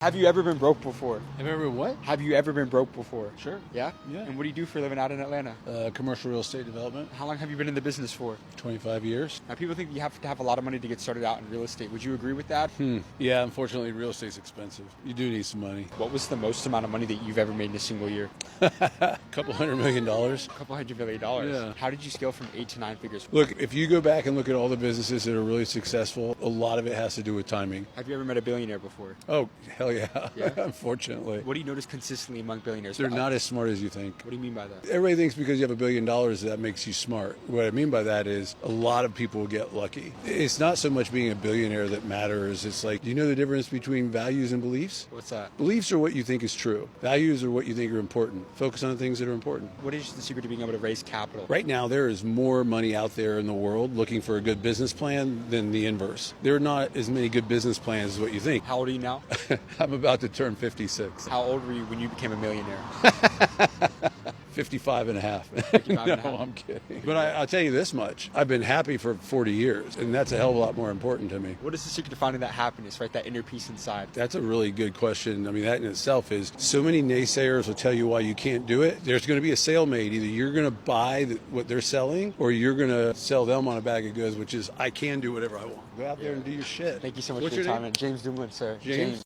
Have you ever been broke before? Have you ever what? Have you ever been broke before? Sure. Yeah? Yeah. And what do you do for a living out in Atlanta? Commercial real estate development, How long have you been in the business for? 25 years. Now, people think you have to have a lot of money to get started out in real estate. Would you agree with that? Yeah, unfortunately, real estate's expensive. You do need some money. What was the most amount of money that you've ever made in a single year? A couple $100 million. A couple $100 million. Yeah. How did you scale from 8 to 9 figures? Look, if you go back and look at all the businesses that are really successful, a lot of it has to do with timing. Have you ever met a billionaire before? Oh, hell yeah. Yeah? Unfortunately. What do you notice consistently among billionaires? They're not as smart as you think. What do you mean by that? Everybody thinks because you have $1 billion that makes you smart. What I mean by that is a lot of people get lucky. It's not so much being a billionaire that matters. It's like, do you know the difference between values and beliefs? What's that? Beliefs are what you think is true. Values are what you think are important. Focus on the things that are important. What is the secret to being able to raise capital? Right now, there is more money out there in the world looking for a good business plan than the inverse. There are not as many good business plans as what you think. How old are you now? I'm about to turn 56. How old were you when you became a millionaire? 55 and a half. 55 and a half. No, I'm kidding. But I'll tell you this much. I've been happy for 40 years, and that's a hell of a lot more important to me. What is the secret to finding that happiness, right? That inner peace inside? That's a really good question. I mean, that in itself is so many naysayers will tell you why you can't do it. There's going to be a sale made. Either you're going to buy what they're selling or you're going to sell them on a bag of goods, which is I can do whatever I want. Go out there and do your shit. Thank you so much What's for your your time. name? James Dumlin, sir. James?